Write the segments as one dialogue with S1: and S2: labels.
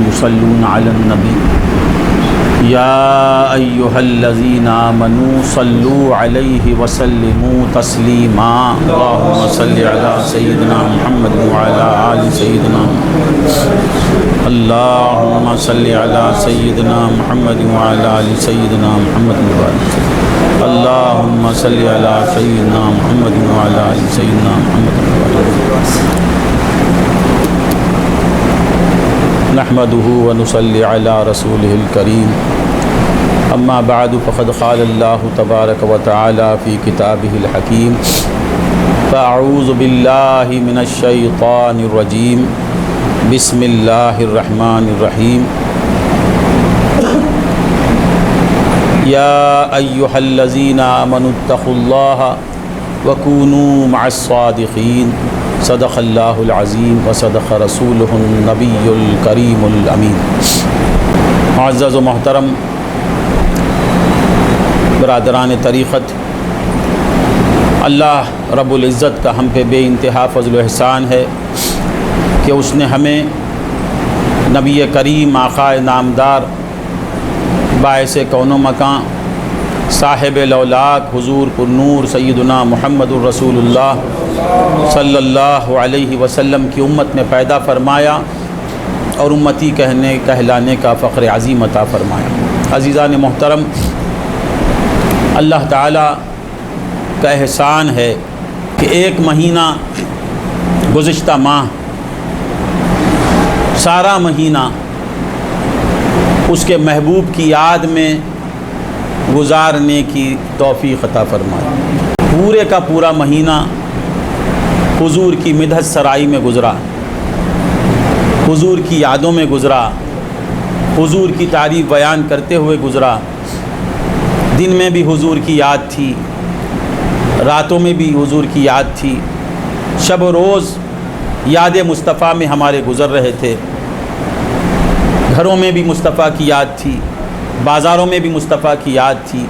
S1: يصلون على النبي يا أيها الذين آمنوا صلوا عليه وسلموا تسليما اللهم صل على سيدنا محمد وعلى آل سيدنا اللهم صل على سيدنا محمد وعلى آل سيدنا محمد اللهم صل على سيدنا محمد وعلى آل سيدنا محمد نحمده ونصلي على رسوله الكريم اما بعد فقد قال الله تبارك وتعالى في كتابه الحكيم فاعوذ بالله من الشيطان الرجيم بسم الله الرحمن الرحيم يا أيها الذين آمنوا اتقوا الله وكونوا مع الصادقين صدق الله العظيم وصدق رسوله النبي الكريم الأمين. معزز و محترم برادران طریقت، اللہ رب العزت کا ہم پہ بے انتہا فضل و احسان ہے کہ اس نے ہمیں نبی کریم آقا نامدار باعث کون و مکان صاحب لولاک حضور پر نور سیدنا محمد الرسول اللہ صلی اللہ علیہ وسلم کی امت میں پیدا فرمایا اور امتی کہلانے کا فخر عظیم عطا فرمایا. عزیزان محترم، اللہ تعالیٰ کا احسان ہے کہ ایک مہینہ گزشتہ ماہ سارا مہینہ اس کے محبوب کی یاد میں گزارنے کی توفیق عطا فرمائی. پورے کا پورا مہینہ حضور کی مدحت سرائی میں گزرا، حضور کی یادوں میں گزرا، حضور کی تعریف بیان کرتے ہوئے گزرا. دن میں بھی حضور کی یاد تھی، راتوں میں بھی حضور کی یاد تھی، شب و روز یاد مصطفیٰ میں ہمارے گزر رہے تھے. گھروں میں بھی مصطفیٰ کی یاد تھی، بازاروں میں بھی مصطفیٰ کی یاد تھی.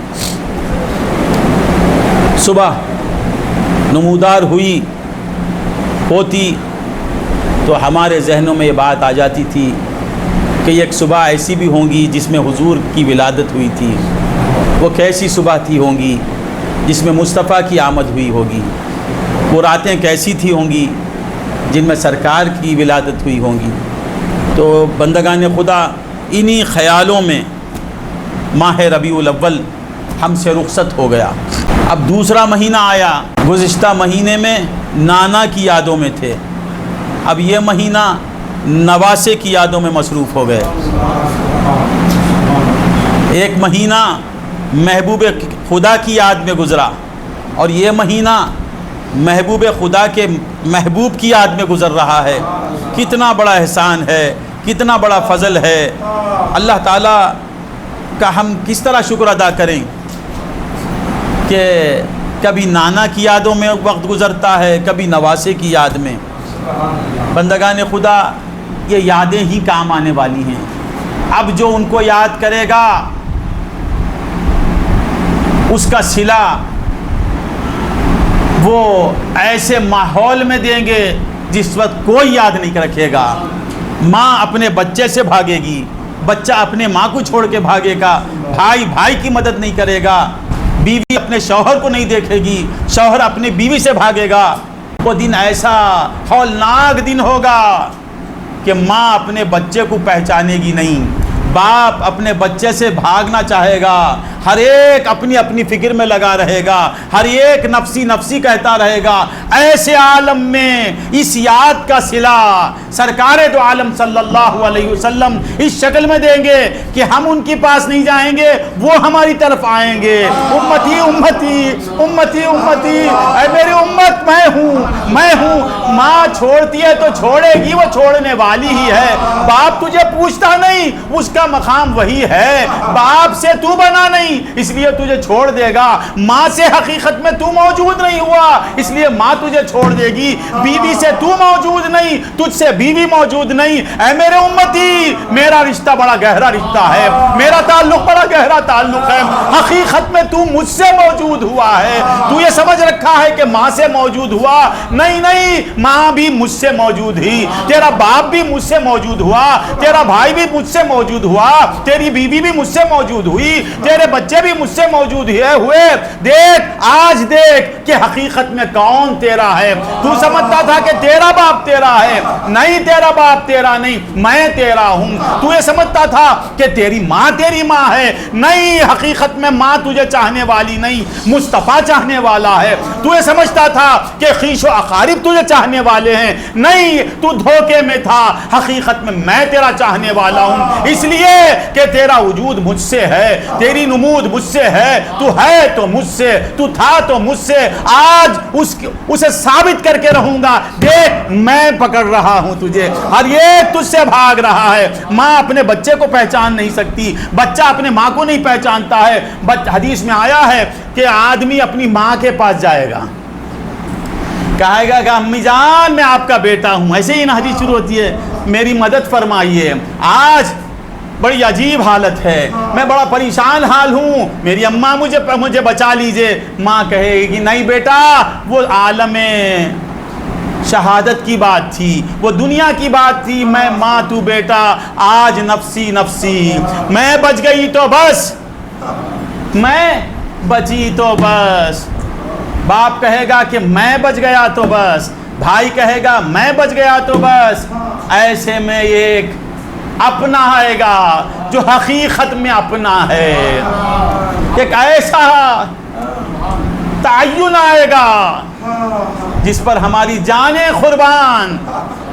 S1: صبح نمودار ہوتی تو ہمارے ذہنوں میں یہ بات آ جاتی تھی کہ ایک صبح ایسی بھی ہوں گی جس میں حضور کی ولادت ہوئی تھی. وہ کیسی صبح تھی ہوں گی جس میں مصطفیٰ کی آمد ہوئی ہوگی. وہ راتیں کیسی تھی ہوں گی جن میں سرکار کی ولادت ہوئی ہوں گی. تو بندگان خدا انہی خیالوں میں ماہ ربیع الاول ہم سے رخصت ہو گیا. اب دوسرا مہینہ آیا. گزشتہ مہینے میں نانا کی یادوں میں تھے، اب یہ مہینہ نواسے کی یادوں میں مصروف ہو گئے. ایک مہینہ محبوب خدا کی یاد میں گزرا اور یہ مہینہ محبوب خدا کے محبوب کی یاد میں گزر رہا ہے. کتنا بڑا احسان ہے، کتنا بڑا فضل ہے. اللہ تعالیٰ کا ہم کس طرح شکر ادا کریں کہ کبھی نانا کی یادوں میں وقت گزرتا ہے، کبھی نواسے کی یاد میں. بندگان خدا، یہ یادیں ہی کام آنے والی ہیں. اب جو ان کو یاد کرے گا اس کا صلہ وہ ایسے ماحول میں دیں گے جس وقت کوئی یاد نہیں رکھے گا. ماں اپنے بچے سے بھاگے گی، بچہ اپنے ماں کو چھوڑ کے بھاگے گا، بھائی بھائی کی مدد نہیں کرے گا، بیوی اپنے شوہر کو نہیں دیکھے گی، شوہر اپنی بیوی سے بھاگے گا. وہ دن ایسا ہولناک دن ہوگا کہ ماں اپنے بچے کو پہچانے گی نہیں، باپ اپنے بچے سے بھاگنا چاہے گا، ہر ایک اپنی اپنی فکر میں لگا رہے گا، ہر ایک نفسی نفسی کہتا رہے گا. ایسے عالم میں اس یاد کا صلہ سرکار دو عالم صلی اللہ علیہ وسلم اس شکل میں دیں گے کہ ہم ان کے پاس نہیں جائیں گے، وہ ہماری طرف آئیں گے. امتی امتی امتی امتی، اے میری امت میں ہوں. ماں چھوڑتی ہے تو چھوڑے گی، وہ چھوڑنے والی ہی ہے. باپ تجھے پوچھتا نہیں، اس کا مقام وہی ہے. باپ سے تو بنا نہیں، نہیں اس لیے تجھے چھوڑ دے گا، ماں سے حقیقت میں تو موجود نہیں ہوا اس لیے ماں تجھے چھوڑ دے گی، بیوی سے تو موجود نہیں تجھ سے بیوی موجود نہیں۔ اے میرے امتی، میرا رشتہ بڑا گہرا رشتہ ہے، میرا تعلق بڑا گہرا تعلق ہے، حقیقت میں تو مجھ سے موجود ہوا ہے۔ تو یہ سمجھ رکھا ہے کہ ماں سے موجود ہوا، نہیں نہیں، ماں بھی مجھ سے موجود ہی، تیرا باپ بھی مجھ سے موجود ہوا، تیرا بھائی بھی مجھ سے موجود ہوا، تیری بیوی بھی مجھ سے موجود ہوئی، تیرے بچے بھی مجھ سے موجود ہوئے۔ دیکھ آج دیکھ کہ حقیقت میں کون تیرا ہے۔ تو سمجھتا تھا کہ تیرا باپ تیرا ہے، نہیں تیرا باپ تیرا نہیں، میں تیرا ہوں۔ تو یہ سمجھتا تھا کہ تیری ماں ہے، نہیں، حقیقت میں ماں تجھے چاہنے والی نہیں، مصطفیٰ چاہنے والا ہے۔ تو یہ سمجھتا تھا کہ خیش و اقارب تجھے چاہنے والے ہیں، نہیں، تو دھوکے میں تھا، حقیقت میں تیرا چاہنے والا ہوں، اس لیے کہ تیرا وجود مجھ سے ہے، تیری نمود مجھ سے ہے، تو ہے تو مجھ سے، تو تھا تو مجھ سے، آج اسے ثابت کر کے رہوں گا۔ دیکھ میں پکڑ رہا ہوں تجھے، ہر ایک تجھ سے بھاگ رہا ہے۔ ماں اپنے بچے کو پہچان نہیں سکتی، بچہ اپنے ماں کو نہیں پہچانتا ہے۔ حدیث میں آیا ہے کہ آدمی اپنی ماں کے پاس جائے گا، کہے گا کہ امی جان میں آپ کا بیٹا ہوں، ایسے ہی نا حدیث شروع ہوتی ہے، میری مدد فرمائیے، آج بڑی عجیب حالت ہے، میں بڑا پریشان حال ہوں، میری اماں مجھے بچا لیجئے۔ ماں کہے گی نہیں بیٹا، وہ عالم شہادت کی بات تھی، وہ دنیا کی بات تھی، میں ماں تو بیٹا، آج نفسی نفسی، میں بچ گئی تو بس، میں بچی تو بس۔ باپ کہے گا کہ میں بچ گیا تو بس، بھائی کہے گا میں بچ گیا تو بس۔ ایسے میں ایک اپنا آئے گا جو حقیقت میں اپنا ہے، ایک ایسا تعین آئے گا جس پر ہماری جانیں قربان،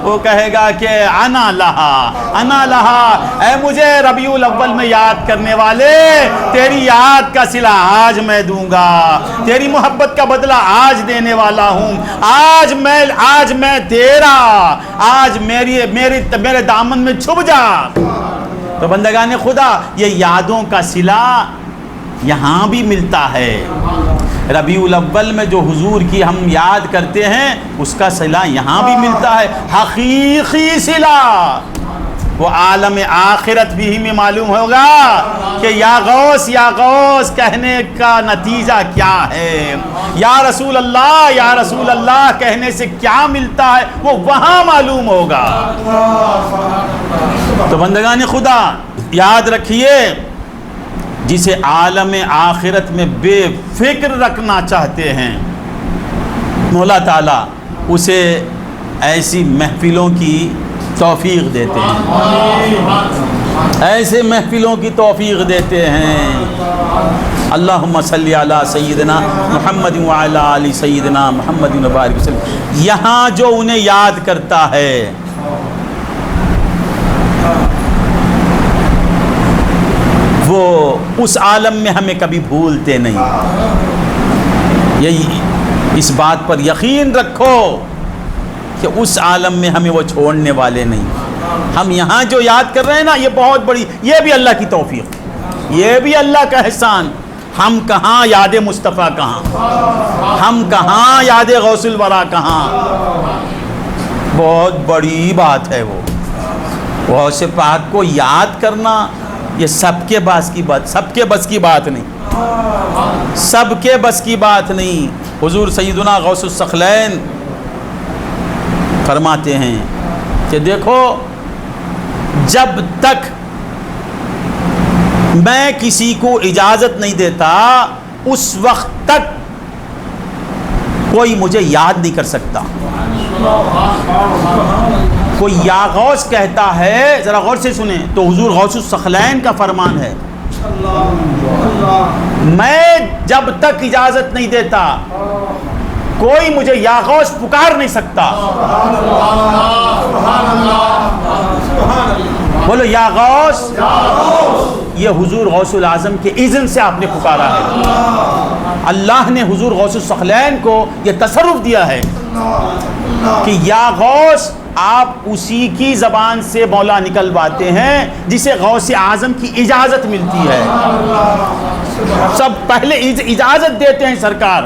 S1: وہ کہے گا کہ انا لہا، اے مجھے ربیع الاول میں یاد کرنے والے، تیری یاد کا صلہ آج میں دوں گا، تیری محبت کا بدلہ آج دینے والا ہوں، آج میں تیرا، آج میرے دامن میں چھپ جا۔ تو بندگان خدا، یہ یادوں کا صلہ یہاں بھی ملتا ہے، ربیع الاول میں جو حضور کی ہم یاد کرتے ہیں اس کا صلہ یہاں بھی ملتا ہے، حقیقی صلہ۔ وہ عالم آخرت بھی ہمیں معلوم ہوگا کہ یا غوث کہنے کا نتیجہ کیا ہے، یا رسول اللہ کہنے سے کیا ملتا ہے، وہ وہاں معلوم ہوگا۔ تو بندگان خدا یاد رکھیے، جسے عالم آخرت میں بے فکر رکھنا چاہتے ہیں مولا تعالیٰ اسے ایسی محفلوں کی توفیق دیتے ہیں، ایسے محفلوں کی توفیق دیتے ہیں۔ اللہم صلی علی سیدنا محمد وعلی آل سیدنا محمد وبارک وسلم۔ یہاں جو انہیں یاد کرتا ہے وہ اس عالم میں ہمیں کبھی بھولتے نہیں، یہی اس بات پر یقین رکھو کہ اس عالم میں ہمیں وہ چھوڑنے والے نہیں۔ ہم یہاں جو یاد کر رہے ہیں نا، یہ بہت بڑی، یہ بھی اللہ کی توفیق، یہ بھی اللہ کا احسان۔ ہم کہاں یاد مصطفیٰ کہاں، ہم کہاں یاد غوث الورا کہاں، بہت بڑی بات ہے وہ غوث پاک کو یاد کرنا۔ یہ سب کے بس کی بات نہیں، سب کے بس کی بات نہیں۔ حضور سیدنا غوث الثقلین فرماتے ہیں کہ دیکھو، جب تک میں کسی کو اجازت نہیں دیتا اس وقت تک کوئی مجھے یاد نہیں کر سکتا۔ کوئی یا غوث کہتا ہے، ذرا غور سے سنیں، تو حضور غوث الثقلین کا فرمان ہے، میں جب تک اجازت نہیں دیتا کوئی مجھے یا غوث پکار نہیں سکتا۔ بولو یا غوث، یہ حضور غوث العظم کے اذن سے آپ نے پکارا ہے، اللہ نے حضور غوث الثقلین کو یہ تصرف دیا ہے کہ یا غوث آپ اسی کی زبان سے مولا نکلواتے ہیں جسے غوث اعظم کی اجازت ملتی ہے۔ سب پہلے اجازت دیتے ہیں سرکار.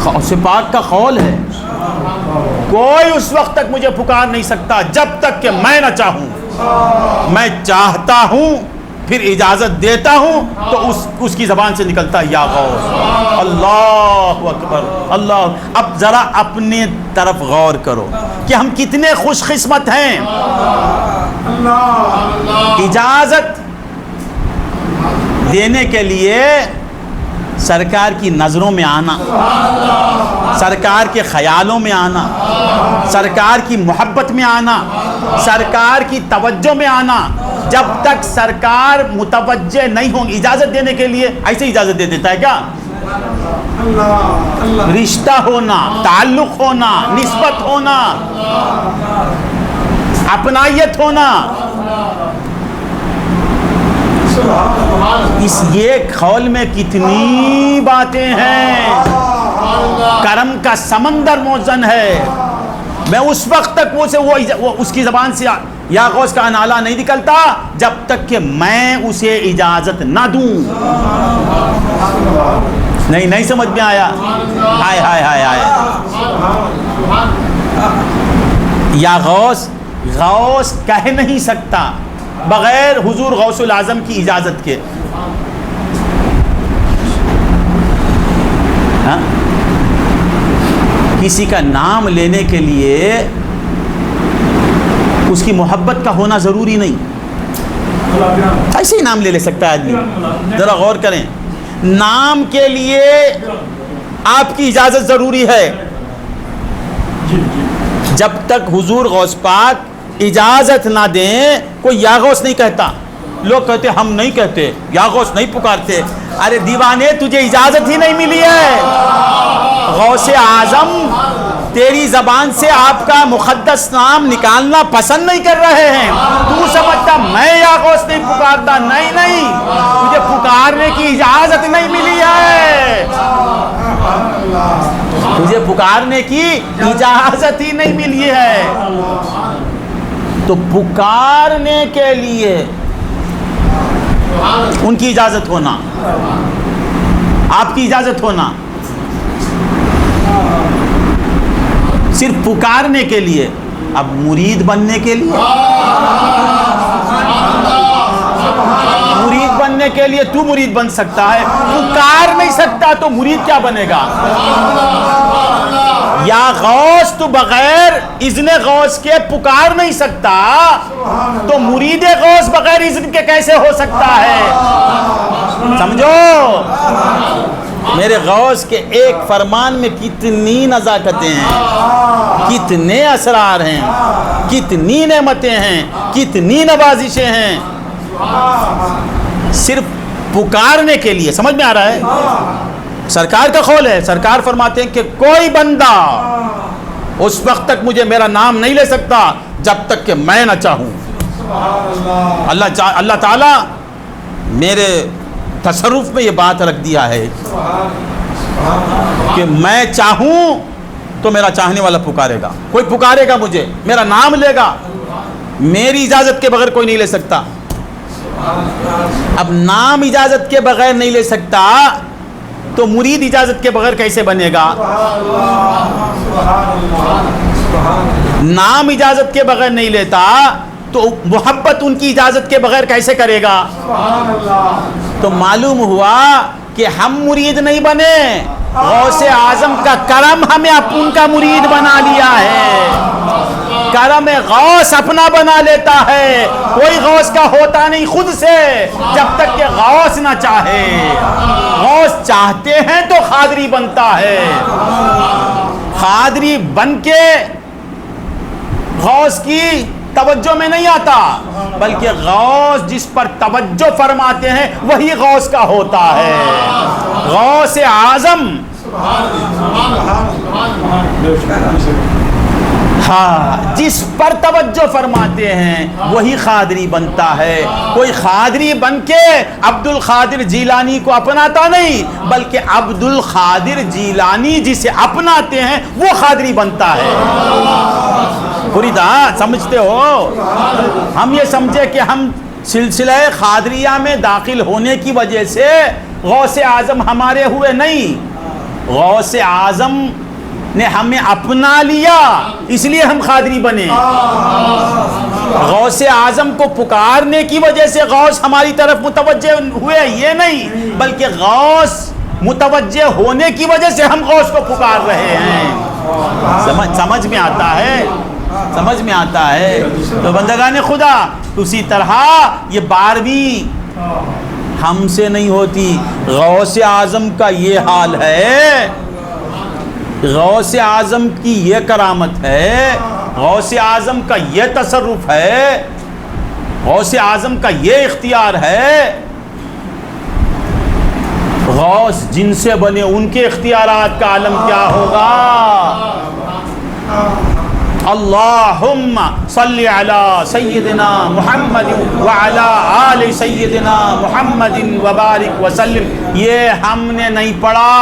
S1: غوث پاک کا قول ہے کوئی اس وقت تک مجھے پکار نہیں سکتا جب تک کہ میں نہ چاہوں. میں چاہتا ہوں پھر اجازت دیتا ہوں تو اس کی زبان سے نکلتا ہے یا غوث. اللہ اکبر اللہ. اب ذرا اپنے طرف غور کرو کہ ہم کتنے خوش قسمت ہیں. اجازت دینے کے لیے سرکار کی نظروں میں آنا، سرکار کے خیالوں میں آنا، سرکار کی محبت میں آنا، سرکار کی توجہ میں آنا. جب تک سرکار متوجہ نہیں ہوں گے اجازت دینے کے لیے ایسے اجازت دے دیتا ہے کیا؟ رشتہ ہونا، تعلق ہونا، نسبت ہونا، اپنائیت ہونا. اس یہ قول میں کتنی باتیں ہیں. کرم کا سمندر موزن ہے. میں اس وقت تک وہ اس کی زبان سے یا غوث کا نالہ نہیں نکلتا جب تک کہ میں اسے اجازت نہ دوں. نہیں سمجھ میں آیا؟ ہائے ہائے ہائے ہائے. یا غوث کہہ نہیں سکتا بغیر حضور غوث العظم کی اجازت کے. کسی کا نام لینے کے لیے اس کی محبت کا ہونا ضروری نہیں. ایسے ہی نام لے سکتا ہے آدمی. ذرا غور کریں. نام کے لیے آپ کی اجازت ضروری ہے. جب تک حضور غوث پاک اجازت نہ دیں کوئی یا غوث نہیں کہتا. لوگ کہتے ہم نہیں کہتے، یا غوث نہیں پکارتے. ارے دیوانے تجھے اجازت ہی نہیں ملی ہے. غوث اعظم تیری زبان سے آپ کا مقدس نام نکالنا پسند نہیں کر رہے ہیں. تو سمجھتا میں یا غوث نہیں پکارتا. نہیں تجھے پکارنے کی اجازت نہیں ملی ہے. تجھے پکارنے کی اجازت ہی نہیں ملی ہے. تو پکارنے کے لیے ان کی اجازت ہونا، آپ کی اجازت ہونا. صرف پکارنے کے لیے. اب مرید بننے کے لیے، مرید بننے کے لیے تو مرید بن سکتا ہے، پکار نہیں سکتا تو مرید کیا بنے گا؟ یا غوث تو بغیر اذن غوث کے پکار نہیں سکتا تو مرید غوث بغیر اذن کے کیسے ہو سکتا ہے؟ سمجھو میرے غوث کے ایک فرمان میں کتنی نزاکتیں ہیں، کتنے اسرار ہیں، کتنی نعمتیں ہیں، کتنی نوازشیں ہیں. صرف پکارنے کے لیے. سمجھ میں آ رہا ہے؟ سرکار کا قول ہے. سرکار فرماتے ہیں کہ کوئی بندہ اس وقت تک مجھے میرا نام نہیں لے سکتا جب تک کہ میں نہ چاہوں. اللہ تعالیٰ میرے تصرف میں یہ بات رکھ دیا ہے کہ میں چاہوں تو میرا چاہنے والا پکارے گا. کوئی پکارے گا مجھے، میرا نام لے گا، میری اجازت کے بغیر کوئی نہیں لے سکتا. اب نام اجازت کے بغیر نہیں لے سکتا تو مرید اجازت کے بغیر کیسے بنے گا؟ نام اجازت کے بغیر نہیں لیتا تو محبت ان کی اجازت کے بغیر کیسے کرے گا؟ تو معلوم ہوا کہ ہم مرید نہیں بنے، غوث اعظم کا کرم ہمیں ان کا مرید بنا لیا ہے. کرم غوث اپنا بنا لیتا ہے. کوئی غوث کا ہوتا نہیں خود سے جب تک کہ غوث نہ چاہے. غوث چاہتے ہیں تو قادری بنتا ہے. قادری بن کے غوث کی توجہ میں نہیں آتا، بلکہ غوث جس پر توجہ فرماتے ہیں وہی غوث کا ہوتا ہے. غوث اعظم ہاں جس پر توجہ فرماتے ہیں وہی قادری بنتا ہے. کوئی قادری بن کے عبد القادر جیلانی کو اپناتا نہیں، بلکہ عبد القادر جیلانی جسے اپناتے ہیں وہ قادری بنتا ہے. پوری سمجھتے ہو؟ ہم یہ سمجھے کہ ہم سلسلہ قادریہ میں داخل ہونے کی وجہ سے غوث اعظم ہمارے ہوئے نہیں، غوث اعظم نے ہمیں اپنا لیا اس لیے ہم قادری بنے۔ غوث اعظم کو پکارنے کی وجہ سے غوث ہماری طرف متوجہ ہوئے یہ نہیں، بلکہ غوث متوجہ ہونے کی وجہ سے ہم غوث کو پکار رہے ہیں۔ سمجھ میں آتا ہے، سمجھ میں آتا ہے۔ تو بندگان خدا اسی طرح یہ 12ویں ہم سے نہیں ہوتی، غوث اعظم کا یہ حال ہے، غوث اعظم کی یہ کرامت ہے، غوث اعظم کا یہ تصرف ہے، غوث اعظم کا یہ اختیار ہے۔ غوث جن سے بنے ان کے اختیارات کا عالم کیا ہوگا؟ اللہم صلی علی سیدنا محمد وعلی آل سیدنا محمد وبارک وسلم، یہ ہم نے نہیں پڑھا۔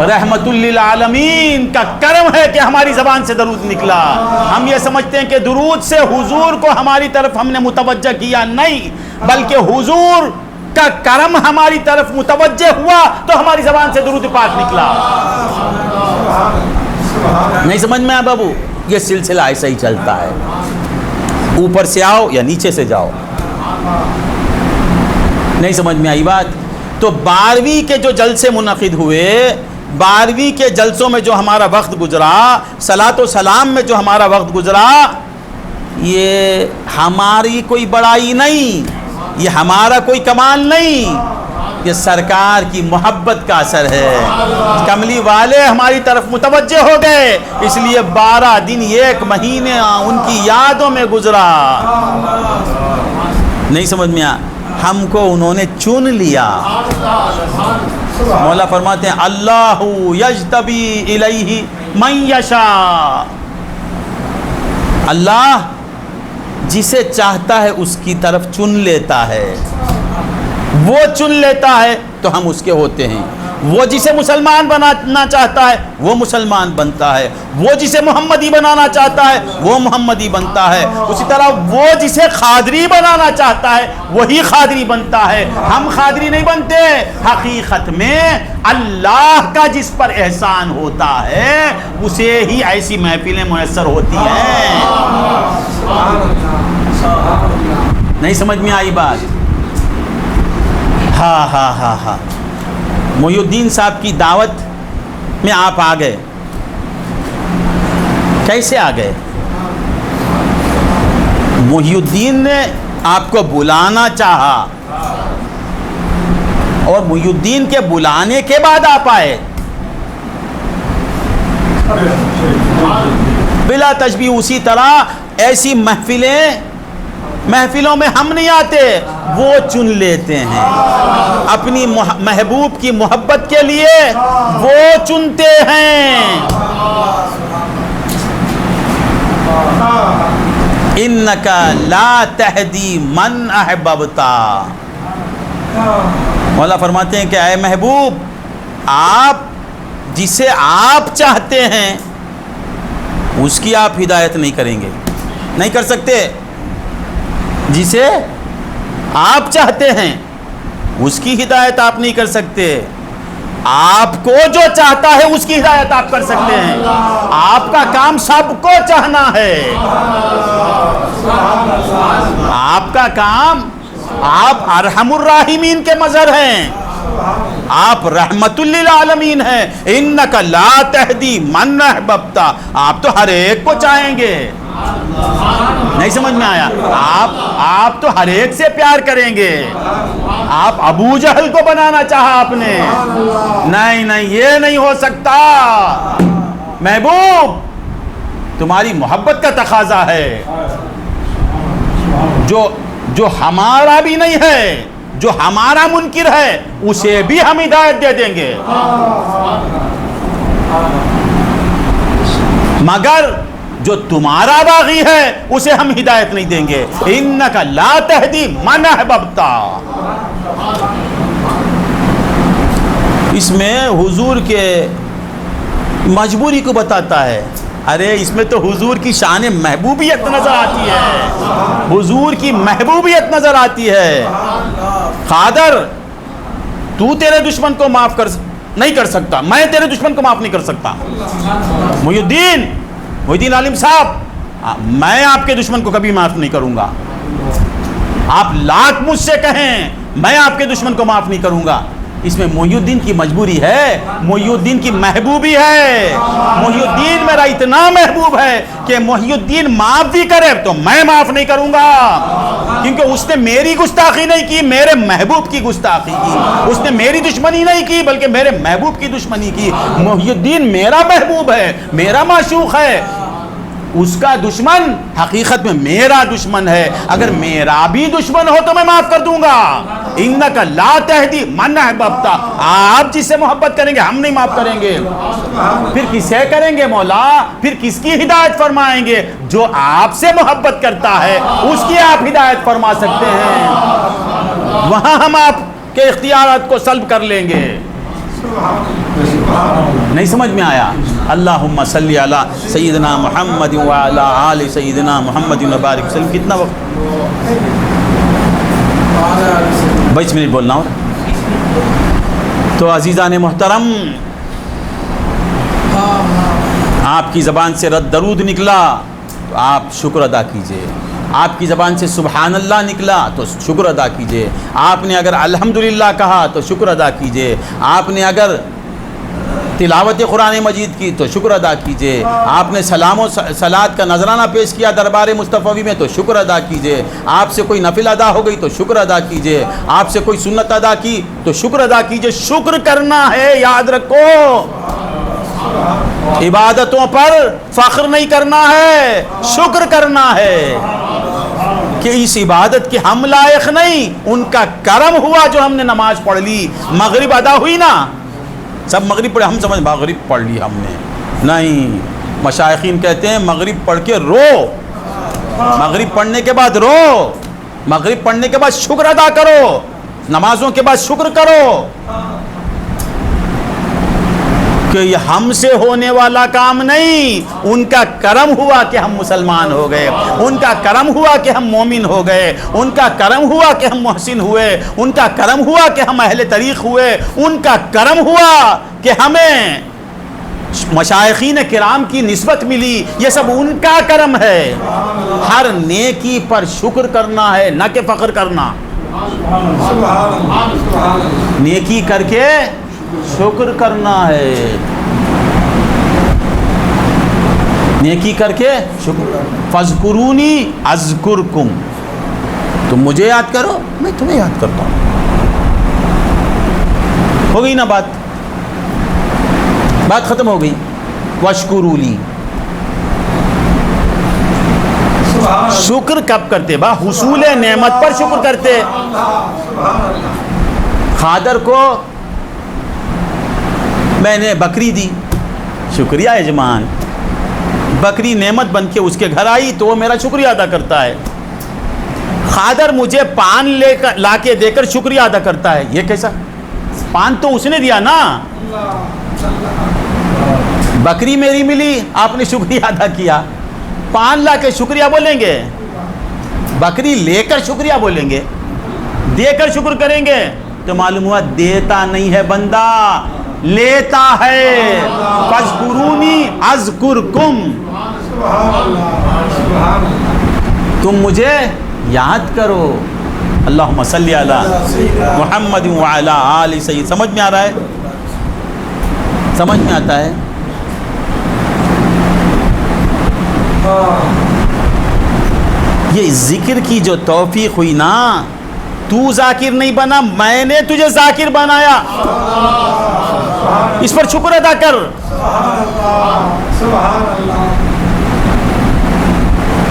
S1: رحمت للعالمین کا کرم ہے کہ ہماری زبان سے درود نکلا۔ ہم یہ سمجھتے ہیں کہ درود سے حضور کو ہماری طرف ہم نے متوجہ کیا، نہیں، بلکہ حضور کا کرم ہماری طرف متوجہ ہوا تو ہماری زبان سے درود پاک نکلا۔ نہیں سمجھ میں آیا بابو؟ یہ سلسلہ ایسا ہی چلتا ہے، اوپر سے آؤ یا نیچے سے جاؤ۔ نہیں سمجھ میں آئی بات؟ تو 12ویں کے جو جلسے منعقد ہوئے، 12ویں کے جلسوں میں جو ہمارا وقت گزرا، صلاۃ و سلام میں جو ہمارا وقت گزرا، یہ ہماری کوئی بڑائی نہیں، یہ ہمارا کوئی کمال نہیں، یہ سرکار کی محبت کا اثر ہے۔ کملی والے ہماری طرف متوجہ ہو گئے، اس لیے 12 دن 1 مہینے ان کی یادوں میں گزرا۔ نہیں سمجھ میں آیا؟ ہم کو انہوں نے چن لیا۔ مولا فرماتے ہیں اللہ یجتبی الیہ من یشاء، اللہ جسے چاہتا ہے اس کی طرف چن لیتا ہے، وہ چن لیتا ہے تو ہم اس کے ہوتے ہیں۔ وہ جسے مسلمان بنانا چاہتا ہے وہ مسلمان بنتا ہے، وہ جسے محمدی بنانا چاہتا ہے وہ محمدی بنتا ہے، اسی طرح وہ جسے قادری بنانا چاہتا ہے وہی قادری بنتا ہے۔ ہم قادری نہیں بنتے، حقیقت میں اللہ کا جس پر احسان ہوتا ہے اسے ہی ایسی محفلیں میسر ہوتی ہیں۔ نہیں سمجھ میں آئی بات؟ ہاں ہاں ہاں ہاں، محی الدین صاحب کی دعوت میں آپ آ گئے، کیسے آ گئے؟ محی الدین نے آپ کو بلانا چاہا اور محی الدین کے بلانے کے بعد آپ آئے، بلا تشبیہ۔ اسی طرح ایسی محفلوں میں ہم نہیں آتے، وہ چن لیتے ہیں اپنی محبوب کی محبت کے لیے، وہ چنتے ہیں۔ انک لا تہدی من احببت، مولا فرماتے ہیں کہ اے محبوب، آپ جسے آپ چاہتے ہیں اس کی آپ ہدایت نہیں کریں گے، نہیں کر سکتے۔ جسے آپ چاہتے ہیں اس کی ہدایت آپ نہیں کر سکتے، آپ کو جو چاہتا ہے اس کی ہدایت آپ کر سکتے ہیں۔ آپ کا کام سب کو چاہنا ہے، آپ کا کام، آپ ارحم الراحمین کے مظہر ہیں، آپ رحمت للعالمین ہیں۔ انک لا تہدی من احببت، آپ تو ہر ایک کو چاہیں گے۔ نہیں سمجھ میں آیا؟ آپ تو ہر ایک سے پیار کریں گے۔ آپ ابو جہل کو بنانا چاہا آپ نے، نہیں نہیں، یہ نہیں ہو سکتا۔ محبوب، تمہاری محبت کا تقاضا ہے، جو ہمارا بھی نہیں ہے، جو ہمارا منکر ہے اسے بھی ہم ہدایت دے دیں گے، مگر جو تمہارا باغی ہے اسے ہم ہدایت نہیں دیں گے۔ انک لا تہدی من احببت، اس میں حضور کے مجبوری کو بتاتا ہے۔ ارے اس میں تو حضور کی شان محبوبیت نظر آتی ہے، حضور کی محبوبیت نظر آتی ہے. قادر تو تیرے دشمن کو معاف نہیں کر سکتا، میں تیرے دشمن کو معاف نہیں کر سکتا. محی الدین عالم صاحب، میں آپ کے دشمن کو کبھی معاف نہیں کروں گا. آپ لاکھ مجھ سے کہیں، میں آپ کے دشمن کو معاف نہیں کروں گا. اس میں محی الدین کی مجبوری ہے، محی الدین کی محبوبی ہے. محی الدین میرا اتنا محبوب ہے کہ محی الدین معاف بھی کرے تو میں معاف نہیں کروں گا، کیونکہ اس نے میری گستاخی نہیں کی، میرے محبوب کی گستاخی کی. اس نے میری دشمنی نہیں کی بلکہ میرے محبوب کی دشمنی کی. محی الدین میرا محبوب ہے، میرا معشوق ہے. اس کا دشمن حقیقت میں میرا دشمن ہے. اگر میرا بھی دشمن ہو تو میں معاف کر دوں گا. انک لا تہدی من احببت، آپ جس سے محبت کریں گے ہم نہیں معاف کریں گے. پھر کسے کریں گے مولا؟ پھر کس کی ہدایت فرمائیں گے؟ جو آپ سے محبت کرتا ہے اس کی آپ ہدایت فرما سکتے ہیں. وہاں ہم آپ کے اختیارات کو سلب کر لیں گے. نہیں سمجھ میں آیا؟ اللہم صلی علی سیدنا محمد وعلی آل سیدنا محمد وبارک وسلم. کتنا وقت؟ 20 منٹ بولنا ہو. تو عزیزان محترم، آپ کی زبان سے رد درود نکلا تو آپ شکر ادا کیجئے. آپ کی زبان سے سبحان اللہ نکلا تو شکر ادا کیجئے. آپ نے اگر الحمدللہ کہا تو شکر ادا کیجئے. آپ نے اگر تلاوت قرآن مجید کی تو شکر ادا کیجئے. آپ نے سلام و صلات کا نذرانہ پیش کیا دربار مصطفی میں تو شکر ادا کیجئے. آپ سے کوئی نفل ادا ہو گئی تو شکر ادا کیجئے. آپ سے کوئی سنت ادا کی تو شکر ادا کیجئے. شکر کرنا ہے، یاد رکھو. عبادتوں پر فخر نہیں کرنا ہے، شکر کرنا ہے کہ اس عبادت کے ہم لائق نہیں، ان کا کرم ہوا جو ہم نے نماز پڑھ لی. مغرب ادا ہوئی نا، سب مغرب پڑھے، ہم سمجھ مغرب پڑھ لی ہم نے. نہیں، مشائخین کہتے ہیں مغرب پڑھ کے رو، مغرب پڑھنے کے بعد رو، مغرب پڑھنے کے بعد شکر ادا کرو، نمازوں کے بعد شکر کرو کہ یہ ہم سے ہونے والا کام نہیں، ان کا کرم ہوا کہ ہم مسلمان ہو گئے، ان کا کرم ہوا کہ ہم مومن ہو گئے، ان کا کرم ہوا کہ ہم محسن ہوئے، ان کا کرم ہوا کہ ہم اہل طریق ہوئے، ان کا کرم ہوا کہ ہمیں مشائخین کرام کی نسبت ملی. یہ سب ان کا کرم ہے. ہر نیکی پر شکر کرنا ہے، نہ کہ فخر کرنا. نیکی کر کے شکر کرنا ہے، نیکی کر کے شکر. فاذکرونی اذکرکم، تم مجھے یاد کرو میں تمہیں یاد کرتا ہوں. ہو گئی نا بات ختم ہو گئی. واشکروا لی. شکر کب کرتے؟ با حصول نعمت پر شکر کرتے. خادر کو میں نے بکری دی، شکریہ یجمان. بکری نعمت بن کے اس کے گھر آئی تو وہ میرا شکریہ ادا کرتا ہے. خادر مجھے پان لا کے دے کر شکریہ ادا کرتا ہے. یہ کیسا؟ پان تو اس نے دیا نا، بکری میری ملی، آپ نے شکریہ ادا کیا. پان لا کے شکریہ بولیں گے؟ بکری لے کر شکریہ بولیں گے؟ دے کر شکر کریں گے؟ تو معلوم ہوا دیتا نہیں ہے بندہ، لیتا ہے. فاذکرونی اذکرکم، تم مجھے یاد کرو. اللہم صلی علی محمد وعلی آل سید. سمجھ میں آ رہا ہے؟ سمجھ میں آتا ہے؟ یہ ذکر کی جو توفیق ہوئی نا، تو ذاکر نہیں بنا، میں نے تجھے ذاکر بنایا. اس پر شکر ادا کر.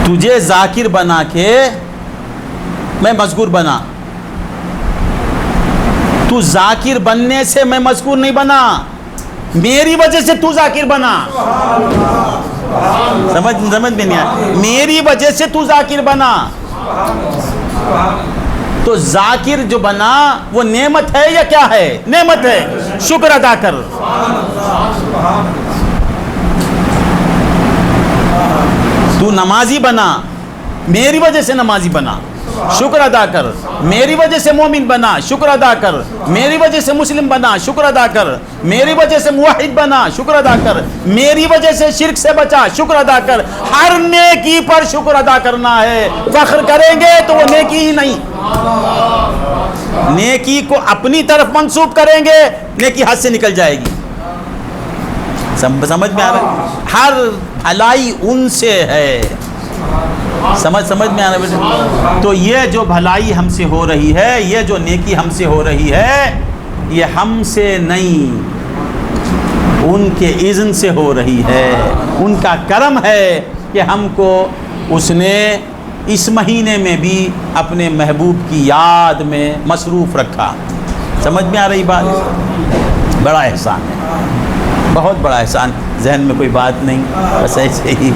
S1: تجھے ذاکر بنا کے میں مذکور بنا. تو ذاکر بننے سے میں مذکور نہیں بنا، میری وجہ سے تو ذاکر بنا. سمجھ میں نہیں آیا؟ میری وجہ سے تو ذاکر بنا. تو ذاکر جو بنا وہ نعمت ہے یا کیا ہے؟ نعمت ہے. شکر ادا کر. نمازی بنا، میری وجہ سے نمازی بنا، شکر ادا کر. میری وجہ سے مومن بنا، شکر ادا کر. میری وجہ سے مسلم بنا، شکر ادا کر. میری وجہ سے موحد بنا، شکر ادا کر. میری وجہ سے شرک سے بچا، شکر ادا کر. ہر نیکی پر شکر ادا کرنا ہے. فخر کریں گے تو وہ نیکی ہی نہیں، نیکی کو اپنی طرف منسوب کریں گے، نیکی ہاتھ سے نکل جائے گی. سمجھ میں آ رہا ہے؟ ہر بھلائی ان سے ہے. سمجھ میں آ رہا ہے بیٹے؟ تو یہ جو بھلائی ہم سے ہو رہی ہے، یہ جو نیکی ہم سے ہو رہی ہے، یہ ہم سے نہیں، ان کے اذن سے ہو رہی ہے. ان کا کرم ہے کہ ہم کو اس نے اس مہینے میں بھی اپنے محبوب کی یاد میں مصروف رکھا. سمجھ میں آ رہی بات؟ بڑا احسان ہے، بہت بڑا احسان. ذہن میں کوئی بات نہیں، بس ایسے ہی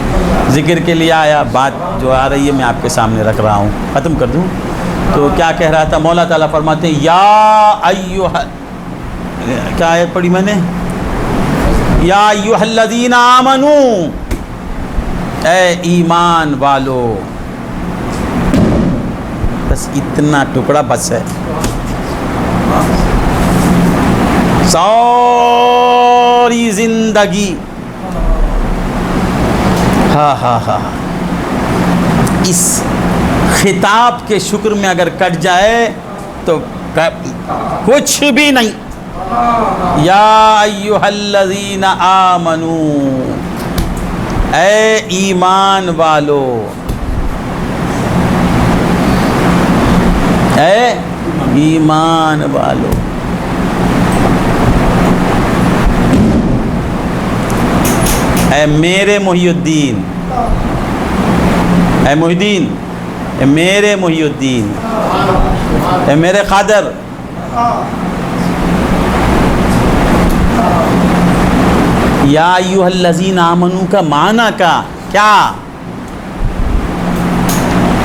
S1: ذکر کے لیے آیا. بات جو آ رہی ہے میں آپ کے سامنے رکھ رہا ہوں. ختم کر دوں تو کیا کہہ رہا تھا؟ مولا تعالیٰ فرماتے ہیں یا ایھا، کیا آیت پڑھی میں نے؟ یا ایھا الذین آمنو، اے ایمان والو. بس اتنا ٹکڑا بس ہے. ساری زندگی ہاں اس خطاب کے شکر میں اگر کٹ جائے تو کچھ بھی نہیں. یا ایھا الذین آمنو، اے ایمان والو، اے ایمان والو. اے میرے محی الدین، اے محی الدین، اے میرے محی الدین، اے میرے قادر. یا ایھا الذین آمنو کا معنی کا کیا؟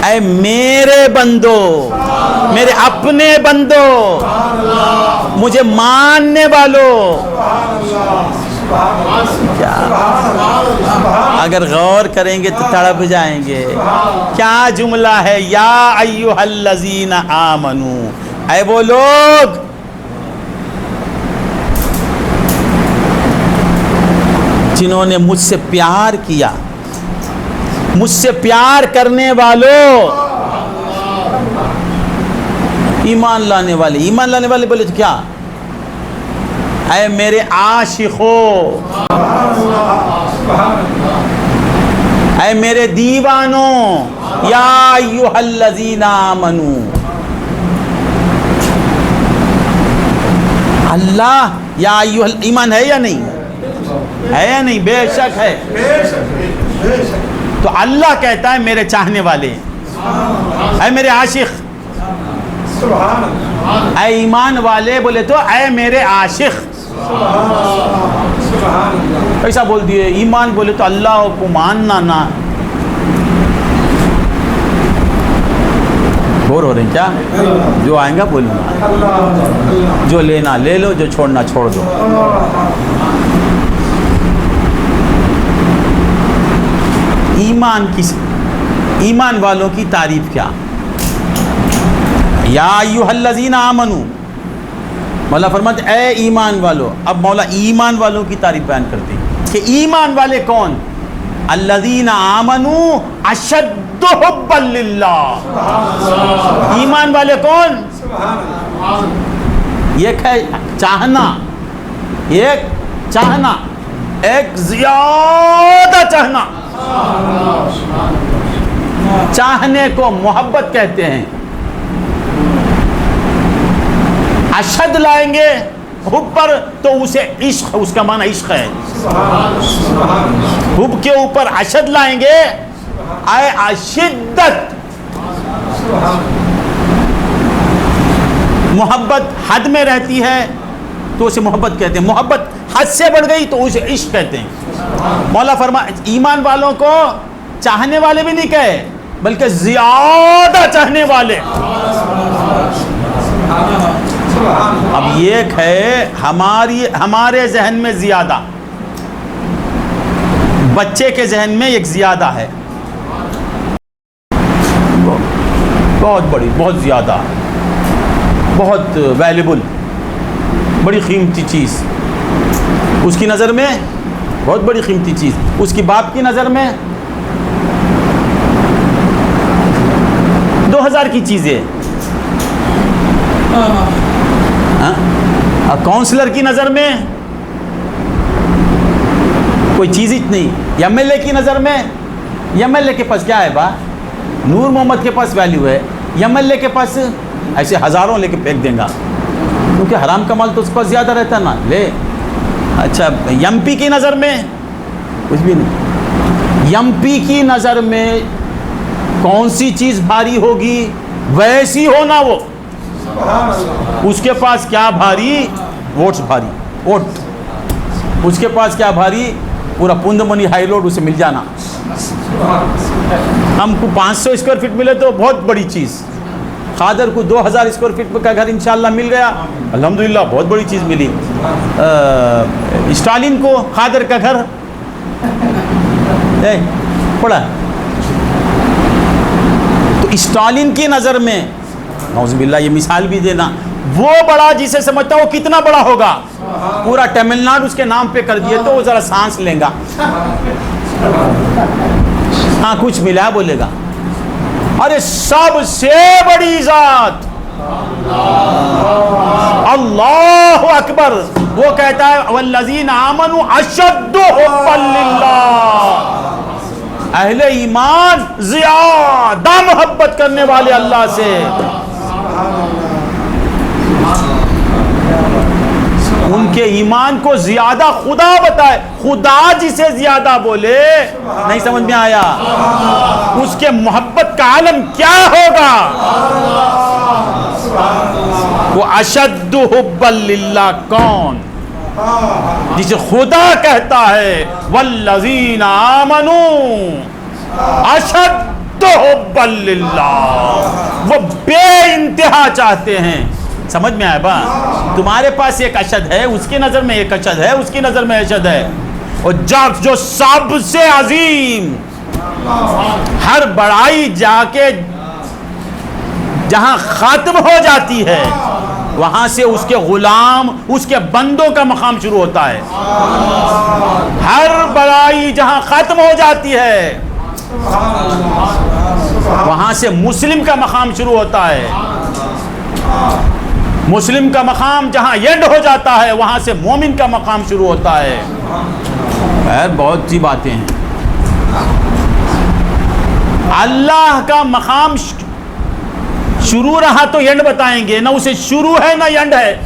S1: اے میرے بندو، میرے اپنے بندو، مجھے ماننے والو. کیا اگر غور کریں گے تو تڑپ جائیں گے. کیا جملہ ہے؟ یا ایھا الذین آمنو، اے وہ لوگ جنہوں نے مجھ سے پیار کیا. مجھ سے پیار کرنے والوں، ایمان لانے والے. ایمان لانے والے بولے تو کیا؟ اے میرے عاشقوں، اے میرے دیوانوں. یا ایھا الذین آمنو. اللہ یا ایھا، ایمان ہے یا نہیں؟ ہے یا نہیں؟ بے شک ہے. تو اللہ کہتا ہے میرے چاہنے والے، اے میرے عاشق. اے ایمان والے بولے تو اے میرے عاشق. ایسا بول دیے. ایمان بولے تو اللہ کو ماننا. نہ بور ہو رہے ہیں کیا؟ جو آئیں گا بولوں گا، جو لینا لے لو، جو چھوڑنا چھوڑ دو. ایمان والوں کی تعریف کیا؟ یا ایھا الذین آمنو، مولا فرماتے اے ایمان والو. اب مولا ایمان والوں کی تعریف بیان کرتے ہیں کہ ایمان والے کون؟ الذین آمنو اشد حبا للہ. ایمان والے کون؟ ایک ہے چاہنا، ایک چاہنا، ایک زیادہ چاہنا. چاہنے کو محبت کہتے ہیں. اشد لائیں گے حب پر تو اسے عشق، اس کا معنی عشق ہے. حب کے اوپر اشد لائیں گے، اے اشدت. محبت حد میں رہتی ہے تو اسے محبت کہتے ہیں. محبت حد سے بڑھ گئی تو اسے عشق کہتے ہیں. مولا ایمان والوں کو چاہنے والے بھی نہیں کہے بلکہ زیادہ چاہنے والے. اب ایک ہے ہمارے ذہن میں زیادہ، بچے کے ذہن میں ایک زیادہ ہے. بہت بڑی، بہت زیادہ، بہت ویلیبل، بڑی قیمتی چیز اس کی نظر میں، بہت بڑی قیمتی چیز اس کی باپ کی نظر میں 2000 کی چیزیں، کاؤنسلر کی نظر میں کوئی چیز ہی نہیں، ایم ایل اے کی نظر میں، ایم ایل اے کے پاس کیا ہے با؟ نور محمد کے پاس ویلیو ہے، ایم ایل اے کے پاس ایسے ہزاروں لے کے پھینک دیں گا، کیونکہ حرام کا مال تو اس کے پاس زیادہ رہتا ہے نا، لے۔ اچھا ایم پی کی نظر میں کچھ بھی نہیں، ایم پی کی نظر میں کون سی چیز بھاری ہوگی ویسی ہونا، وہ اس کے پاس کیا بھاری؟ ووٹس بھاری، ووٹ اس کے پاس کیا بھاری؟ پورا پوند منی ہائی روڈ اسے مل جانا۔ ہم کو 500 اسکوائر فٹ ملے تو بہت بڑی چیز، خادر کو 2000 اسکوائر فٹ کا گھر انشاءاللہ مل گیا، الحمدللہ بہت بڑی چیز ملی۔ اسٹالین کو خادر کا گھر پڑا، تو اسٹالین کی نظر میں نعوذ باللہ، یہ مثال بھی دینا، وہ بڑا جسے سمجھتا وہ کتنا بڑا ہوگا، پورا تمل ناڈو اس کے نام پہ کر دیے تو وہ ذرا سانس لیں گا، ہاں کچھ ملا بولے گا، ارے سب سے بڑی ذات اللہ اکبر، وہ کہتا ہے والذین آمنوا اشد حبا للہ، اہل ایمان زیادہ محبت کرنے والے اللہ سے، ان کے ایمان کو زیادہ خدا بتائے، خدا جسے زیادہ بولے، نہیں سمجھ میں آیا، اس کے محبت کا عالم کیا ہوگا؟ وہ اشد حبا للہ کون؟ جسے خدا کہتا ہے والذین آمنوا اشد حبا للہ، وہ بے انتہا چاہتے ہیں۔ سمجھ میں آئے با؟ تمہارے پاس ایک اشد ہے، اس کی نظر میں ایک اشد ہے، اس کی نظر میں اشد ہے، اور جو سب سے عظیم، ہر بڑائی جا کے جہاں ختم ہو جاتی ہے وہاں سے اس کے غلام، اس کے بندوں کا مقام شروع ہوتا ہے، ہر بڑائی جہاں ختم ہو جاتی ہے وہاں سے مسلم کا مقام شروع ہوتا ہے، مسلم کا مقام جہاں اینڈ ہو جاتا ہے وہاں سے مومن کا مقام شروع ہوتا ہے۔ خیر بہت سی باتیں ہیں، اللہ کا مقام شروع رہا تو اینڈ بتائیں گے، نہ اسے شروع ہے نہ اینڈ ہے،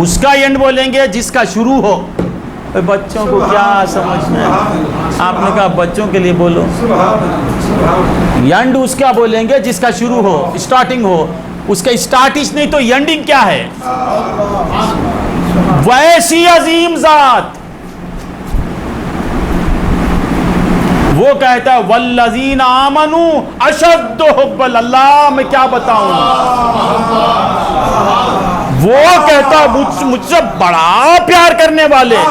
S1: اس کا اینڈ بولیں گے جس کا شروع ہو۔ بچوں کو کیا سمجھ میں؟ آپ نے کہا بچوں کے لیے بولو، اینڈ اس کا بولیں گے جس کا شروع ہو، اسٹارٹنگ ہو، اس کا اسٹارٹش نہیں تو اینڈنگ کیا ہے؟ ویسی عظیم ذات وہ کہتا ہے والذین آمنوا اشد حبا، اللہ میں کیا بتاؤں، وہ کہتا ہے مجھ سے بڑا پیار کرنے والے،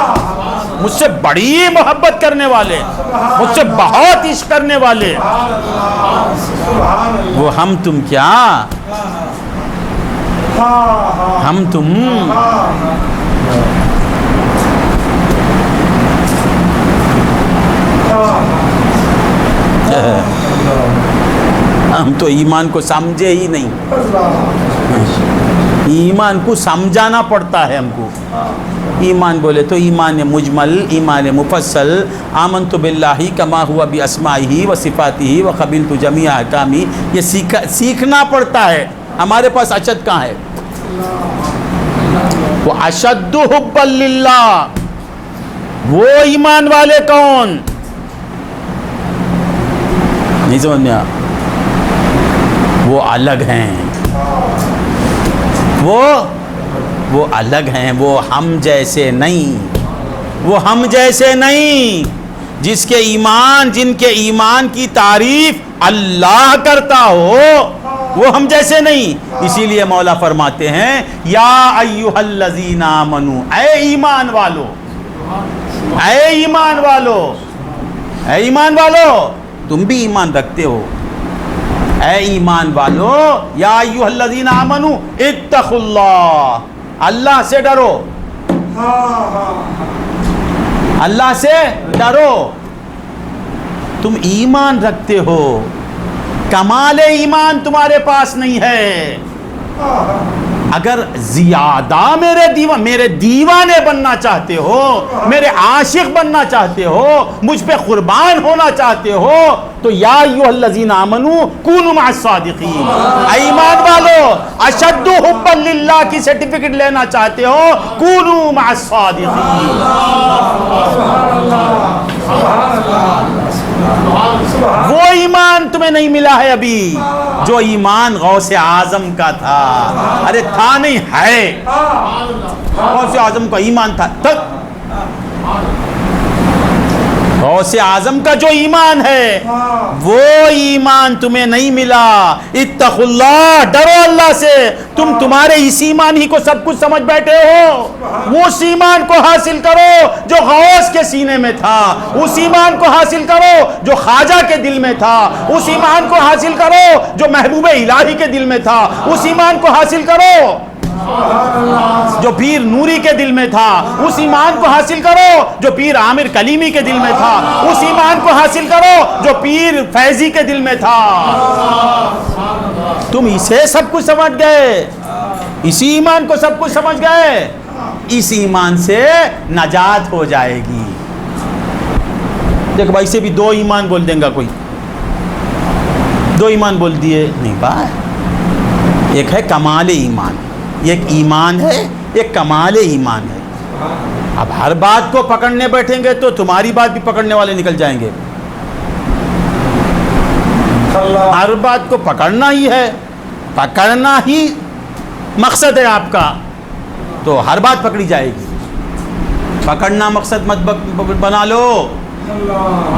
S1: مجھ سے بڑی محبت کرنے والے، مجھ سے بہت عشق کرنے والے، وہ ہم تم کیا، ہم تم ہم تو ایمان کو سمجھے ہی نہیں، ایمان کو سمجھانا پڑتا ہے ہم کو۔ ایمان بولے تو ایمان مجمل، ایمان مفصل، آمنت باللہ کما ہوا باسمائہ و صفاتہ و قبلت جمیع احکامہ، یہ سیکھنا پڑتا ہے۔ ہمارے پاس اشد کہاں ہے؟ وہ اشد حبا للہ، وہ ایمان والے کون؟ نہیں سمجھ میں آیا؟ وہ الگ ہیں، وہ الگ ہیں، وہ ہم جیسے نہیں، وہ ہم جیسے نہیں، جس کے ایمان، جن کے ایمان کی تعریف اللہ کرتا ہو وہ ہم جیسے نہیں۔ اسی لیے مولا فرماتے ہیں یا ایھا الذین آمنوا، اے ایمان والو، اے ایمان والو، اے ایمان والو، تم بھی ایمان رکھتے ہو، اے ایمان والو، یا ایھا الذین آمنو اتقوا اللہ، اللہ سے ڈرو، اللہ سے ڈرو۔ تم ایمان رکھتے ہو، کمال ایمان تمہارے پاس نہیں ہے، اگر زیادہ میرے دیوانے بننا چاہتے ہو، میرے عاشق بننا چاہتے ہو، مجھ پہ قربان ہونا چاہتے ہو، تو یا ایھا الذین آمنو کونوا مع الصادقین، ایمان والو اشد حبا للہ کی سرٹیفکیٹ لینا چاہتے ہو، کونوا مع الصادقین۔ وہ ایمان تمہیں نہیں ملا ہے ابھی جو ایمان غوث اعظم کا تھا۔ ارے تھا نہیں، ہے، غوث اعظم کا ایمان تھا۔ غوث اعظم کا جو ایمان ہے وہ ایمان تمہیں نہیں ملا۔ اتقوا اللہ، ڈرو اللہ سے۔ تمہارے اس ایمان ہی کو سب کچھ سمجھ بیٹھے ہو، وہ اس ایمان کو حاصل کرو جو غوث کے سینے میں تھا، اس ایمان کو حاصل کرو جو خواجہ کے دل میں تھا، اس ایمان کو حاصل کرو جو محبوب الہی کے دل میں تھا، اس ایمان کو حاصل کرو جو پیر نوری کے دل میں تھا، اس ایمان کو حاصل کرو جو پیر عامر کلیمی کے دل میں تھا، اس ایمان کو حاصل کرو جو پیر فیضی کے دل میں تھا۔ تم اسے سب کچھ سمجھ گئے، اسی ایمان کو سب کچھ سمجھ گئے، اس ایمان سے نجات ہو جائے گی۔ دیکھو بھائی سے بھی دو ایمان بول دیں گا کوئی، دو ایمان بول دیے نہیں بھائی، ایک ہے کمال ایمان، ایک ایمان ہے، ایک کمال ایمان ہے۔ اب ہر بات کو پکڑنے بیٹھیں گے تو تمہاری بات بھی پکڑنے والے نکل جائیں گے۔ ہر بات کو پکڑنا ہی ہے، پکڑنا ہی مقصد ہے آپ کا، تو ہر بات پکڑی جائے گی۔ پکڑنا مقصد مت بنا لو،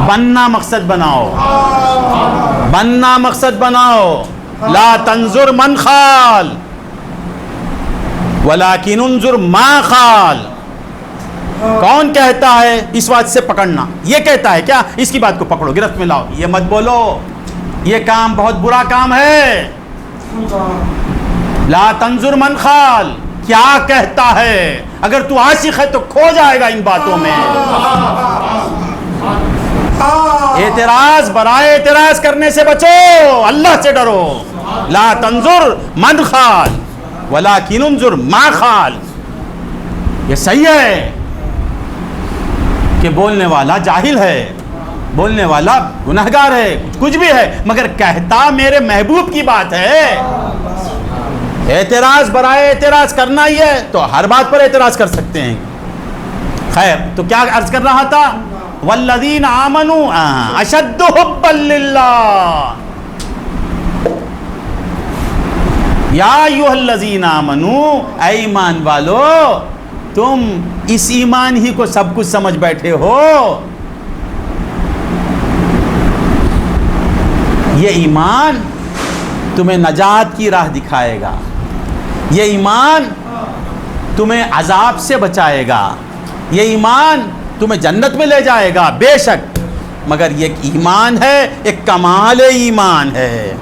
S1: بننا مقصد بناؤ، بننا مقصد بناؤ۔ لا تنظر من خال ولیکن انظر ما خال۔ کون کہتا ہے اس بات سے پکڑنا؟ یہ کہتا ہے کیا اس کی بات کو پکڑو، گرفت میں لاؤ، یہ مت بولو، یہ کام بہت برا کام ہے۔ لا تنظر من خال، کیا کہتا ہے؟ اگر تو عاشق ہے تو کھو جائے گا ان باتوں میں۔ اعتراض برائے اعتراض کرنے سے بچو، اللہ سے ڈرو۔ لا تنظر من خال ولیکن انظر ما خال۔ یہ صحیح ہے کہ بولنے والا جاہل ہے، بولنے والا گنہگار ہے، کچھ بھی ہے، مگر کہتا میرے محبوب کی بات ہے۔ اعتراض برائے اعتراض کرنا ہی ہے تو ہر بات پر اعتراض کر سکتے ہیں۔ خیر، تو کیا عرض کر رہا تھا؟ والذین آمنوا اشد حبا للہ، یا ایھا الذین آمنوا، اے ایمان والو تم اس ایمان ہی کو سب کچھ سمجھ بیٹھے ہو۔ یہ ایمان تمہیں نجات کی راہ دکھائے گا، یہ ایمان تمہیں عذاب سے بچائے گا، یہ ایمان تمہیں جنت میں لے جائے گا بے شک، مگر یہ ایک ایمان ہے، ایک کمال ایمان ہے۔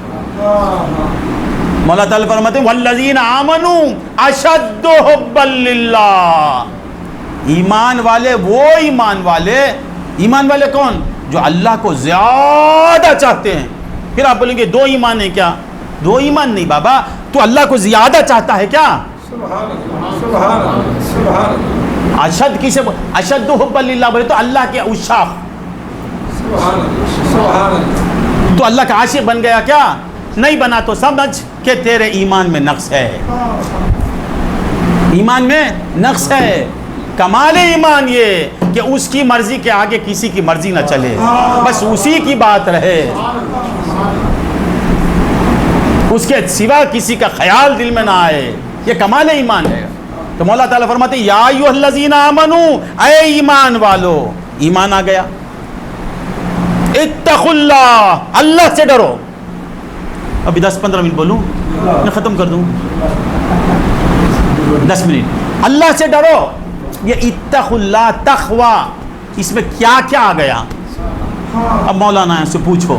S1: مولا تعالیٰ فرماتے ہیں والذین آمنوا اشد حبا للہ، ایمان والے وہ ایمان والے کون؟ جو اللہ کو زیادہ چاہتے ہیں۔ پھر آپ بولیں گے دو ایمان ہیں کیا؟ دو ایمان نہیں بابا، تو اللہ کو زیادہ چاہتا ہے کیا؟ اشد کسے اشد حبا للہ بولے تو اللہ کے عشاق، تو اللہ کا عاشق بن گیا کیا؟ نہیں بنا تو سمجھ کہ تیرے ایمان میں نقص ہے، ایمان میں نقص ہے۔ کمال ایمان یہ کہ اس کی مرضی کے آگے کسی کی مرضی نہ چلے، بس اسی کی بات رہے، اس کے سوا کسی کا خیال دل میں نہ آئے، یہ کمال ایمان ہے۔ تو مولا تعالیٰ فرماتے ہیں یا ایھا الذین آمنوا، اے ایمان والو، ایمان آ گیا، اتقوا اللہ، اللہ سے ڈرو۔ ابھی 10-15 منٹ بولوں، میں ختم کر دوں، 10 منٹ۔ اللہ سے ڈرو، یہ اتقوا اللہ، تقوی، اس میں کیا کیا آ گیا؟ اب مولانا سے پوچھو،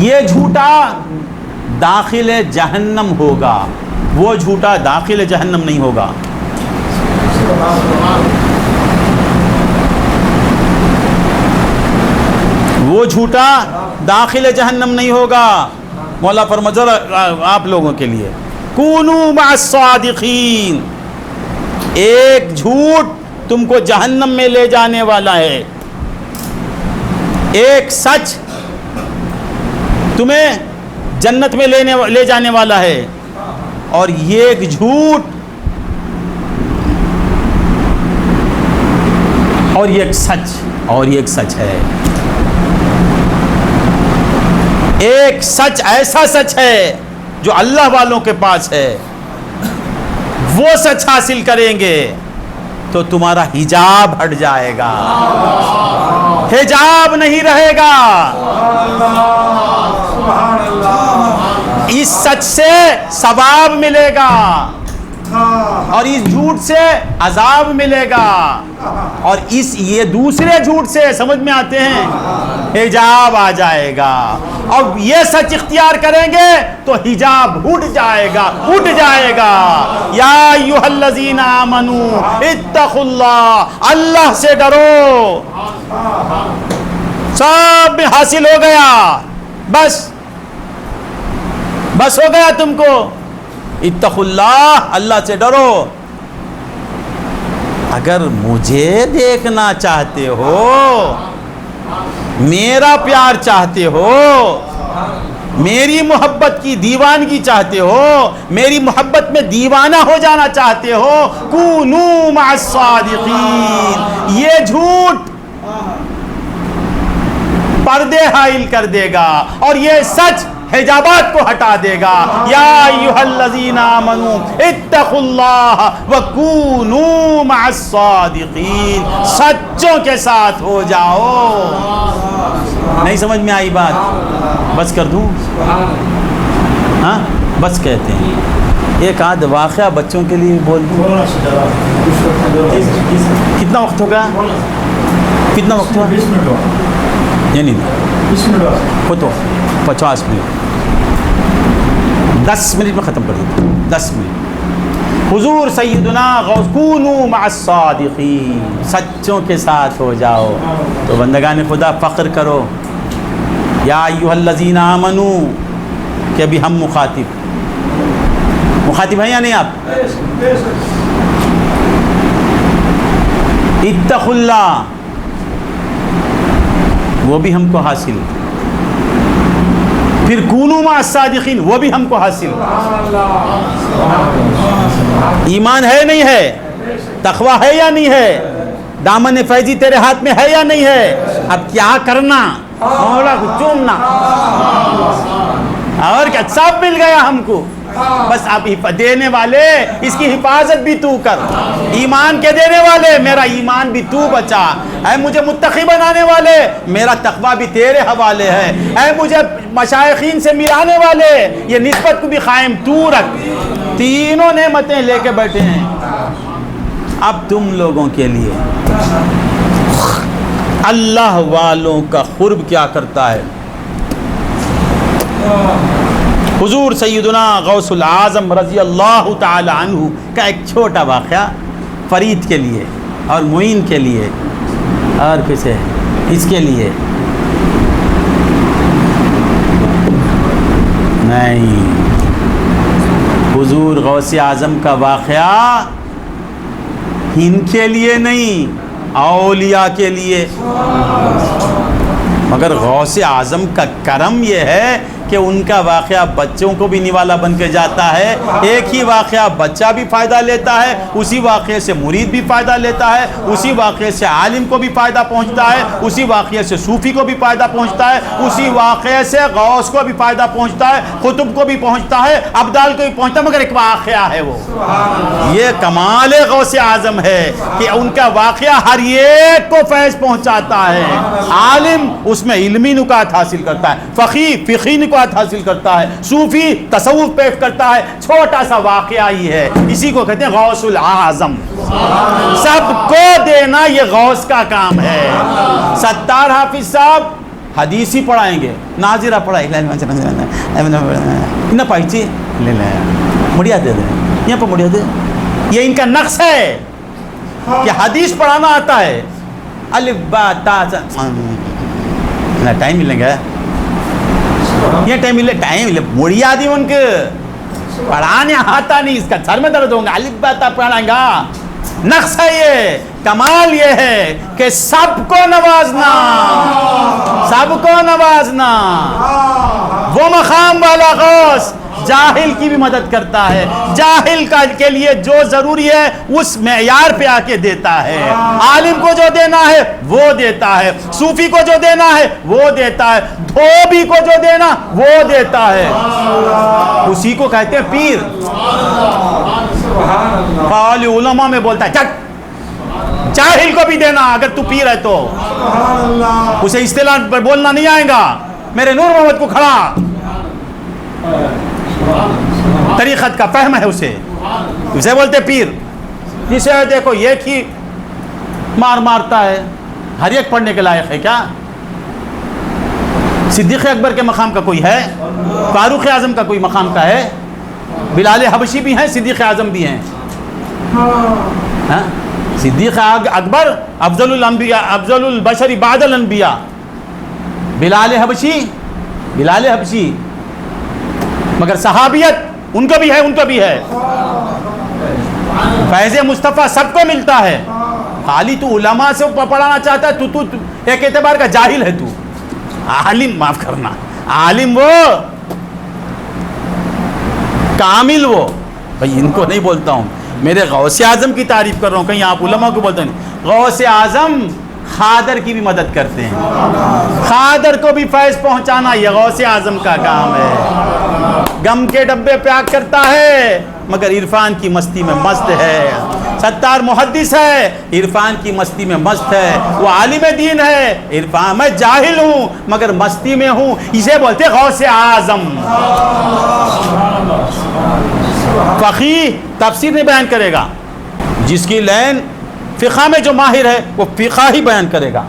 S1: یہ جھوٹا داخل جہنم ہوگا، وہ جھوٹا داخل جہنم نہیں ہوگا۔ وہ جھوٹا داخل جہنم نہیں ہوگا۔ مولا فرماتا ذرا آپ لوگوں کے لیے کونوا مع الصادقین، ایک جھوٹ تم کو جہنم میں لے جانے والا ہے، ایک سچ تمہیں جنت میں لے جانے والا ہے، اور یہ ایک جھوٹ اور یہ ایک سچ ہے۔ ایک سچ ایسا سچ ہے جو اللہ والوں کے پاس ہے، وہ سچ حاصل کریں گے تو تمہارا حجاب ہٹ جائے گا، حجاب نہیں رہے گا۔ اس سچ سے ثواب ملے گا اور اس جھوٹ سے عذاب ملے گا، اور یہ دوسرے جھوٹ سے سمجھ میں آتے ہیں حجاب آ جائے گا، اور یہ سچ اختیار کریں گے تو حجاب اٹھ جائے گا۔ یا ایھا الذین آمنوا اتقوا اللہ، اللہ سے ڈرو، سب میں حاصل ہو گیا، بس ہو گیا تم کو۔ اتقوا اللہ، اللہ سے ڈرو۔ اگر مجھے دیکھنا چاہتے ہو، میرا پیار چاہتے ہو، میری محبت کی دیوانگی چاہتے ہو، میری محبت میں دیوانہ ہو جانا چاہتے ہو، کونوا مع الصادقین، یہ جھوٹ پردے حائل کر دے گا اور یہ سچ حجابات کو ہٹا دے گا۔ یا ایھا الذین آمنوا اتقوا اللہ وکونوا مع الصادقین، سچوں کے ساتھ ہو جاؤ۔ نہیں سمجھ میں آئی بات؟ بس کر دوں؟ ہاں بس کہتے ہیں۔ ایک آدھ واقعہ بچوں کے لیے بول دوں؟ کتنا وقت ہو گیا؟ کتنا وقت ہوا؟ 20 منٹ ہوا، یعنی 20 منٹ تو 50 منٹ، 10 منٹ میں ختم کر دیتا ہوں، 10 منٹ۔ حضور سیدنا غوث کونوا مع الصادقین، سچوں کے ساتھ ہو جاؤ تو بندگان خدا فخر کرو۔ یا ایھا الذین آمنوا، کہ ابھی ہم مخاطب ہیں یا نہیں آپ؟ اتقوا اللہ، وہ بھی ہم کو حاصل، پھر کونوا مع الصادقین، وہ بھی ہم کو حاصل۔ ایمان ہے نہیں ہے؟ تقویٰ ہے یا نہیں ہے؟ دامن فیضی تیرے ہاتھ میں ہے یا نہیں ہے؟ اب کیا کرنا؟ مولا کو چومنا، اور کیا؟ سب مل گیا ہم کو، بس اب دینے والے اس کی حفاظت بھی تو کر، ایمان کے دینے والے میرا ایمان بھی تو بچا، اے مجھے متقی بنانے والے میرا تقویٰ بھی تیرے حوالے ہے، اے مجھے مشائخین سے ملانے والے یہ نسبت کو بھی قائم تو رکھ۔ تینوں نعمتیں لے کے بیٹھے ہیں۔ اب تم لوگوں کے لیے اللہ والوں کا قرب کیا کرتا ہے۔ حضور سیدنا غوث العظم رضی اللہ تعالی عنہ کا ایک چھوٹا واقعہ فرید کے لیے اور معین کے لیے اور کسے اس کے لیے نہیں، حضور غوث اعظم کا واقعہ ان کے لیے نہیں، اولیاء کے لیے۔ مگر غوث اعظم کا کرم یہ ہے کہ ان کا واقعہ بچوں کو بھی نوالا بن کے جاتا ہے۔ ایک ہی واقعہ بچہ بھی فائدہ لیتا ہے، اسی واقعے سے مرید بھی فائدہ لیتا ہے، اسی واقعے سے عالم کو بھی فائدہ پہنچتا ہے، اسی واقعے سے صوفی کو بھی فائدہ پہنچتا ہے، اسی واقعے سے غوث کو بھی فائدہ پہنچتا ہے، قطب کو بھی پہنچتا ہے، ابدال کو بھی پہنچتا ہے، مگر ایک واقعہ ہے وہ۔ یہ کمال غوث اعظم ہے کہ ان کا واقعہ ہر ایک کو فیض پہنچاتا ہے۔ عالم اس میں علمی نکات حاصل کرتا ہے، فقیہ فقہی نکات حاصل کرتا ہے، صوفی تصوف پیش کرتا ہے، چھوٹا سا واقعہ ہی ہے، اسی کو کہتے ہیں غوث العظم۔ سب کو دینا یہ غوث کا کام ہے۔ ستار حافظ صاحب حدیث ہی پڑھائیں گے. ناظرہ پڑھائے نہ پائچی لے لیں مڑیا دے دیں یہاں پہ مڑیا دے. یہ ان کا نقص ہے کہ حدیث پڑھانا آتا ہے. الف با تا ٹائم ملیں گے یہ ٹائم ملے مڑیا دی ان کے پڑھانے آتا نہیں. اس کا سر میں درد ہوگا. الف با تا پڑھائیں گا. نقص ہے یہ. کمال یہ ہے کہ سب کو نوازنا, سب کو نوازنا. وہ مقام والا غوث جاہل کی بھی مدد کرتا ہے. جاہل کے لیے جو ضروری ہے اس معیار پہ آ کے دیتا ہے. عالم کو جو دینا ہے وہ دیتا ہے. صوفی کو جو دینا ہے وہ دیتا ہے. دھوبی کو جو دینا وہ دیتا ہے. اسی کو کہتے ہیں پیر. قال علماء میں بولتا ہے چٹ جاہل کو بھی دینا اگر تو پیر ہے تو. اسے اصطلاح پر بولنا نہیں آئے گا. میرے نور محمد کو کھڑا طریقت کا فہم ہے اسے بولتے پیر. جسے دیکھو ایک ہی مارتا ہے. ہر ایک پڑھنے کے لائق ہے کیا؟ صدیق اکبر کے مقام کا کوئی ہے؟ فاروق اعظم کا کوئی مقام کا ہے؟ بلال حبشی بھی ہیں, صدیق اعظم بھی ہیں. صدیق اکبر افضل الانبیاء, افضل البشر بعد الانبیاء. بلال حبشی مگر صحابیت ان کو بھی ہے, ان کو بھی ہے. فیض مصطفیٰ سب کو ملتا ہے. خالی تو علماء سے پڑھانا چاہتا ہے تو ایک اعتبار کا جاہل ہے. تو عالم, معاف کرنا, عالم وہ کامل وہ بھائی ان کو نہیں بولتا ہوں. میرے غوث اعظم کی تعریف کر رہا ہوں. کہیں آپ علماء کو بولتے ہیں. غوث اعظم خادر کی بھی مدد کرتے ہیں. خادر کو بھی فیض پہنچانا یہ غوث اعظم کا کام ہے. غم کے ڈبے پیک کرتا ہے مگر عرفان کی مستی میں مست ہے. ستار محدث ہے, عرفان کی مستی میں مست ہے. وہ عالم دین ہے, عرفان میں جاہل ہوں مگر مستی میں ہوں. اسے بولتے غوث اعظم. فقیہ تفسیر نہیں بیان کرے گا. جس کی لین فقہ میں جو ماہر ہے وہ فقہ ہی بیان کرے گا.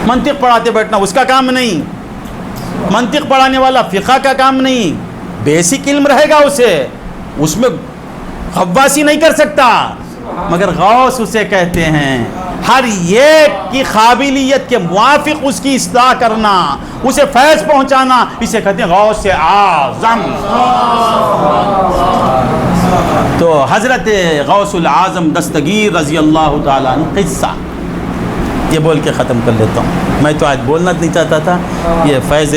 S1: منطق پڑھاتے بیٹھنا اس کا کام نہیں. منطق پڑھانے والا فقہ کا کام نہیں. بیسک علم رہے گا اسے, اس میں غواصی نہیں کر سکتا. مگر غوث اسے کہتے ہیں ہر ایک کی قابلیت کے موافق اس کی اصلاح کرنا, اسے فیض پہنچانا, اسے کہتے ہیں غوث اعظم. تو حضرت غوث العظم دستگیر رضی اللہ تعالیٰ عنہ قصہ یہ بول کے ختم کر لیتا ہوں. میں تو آج بولنا نہیں چاہتا تھا. یہ فیض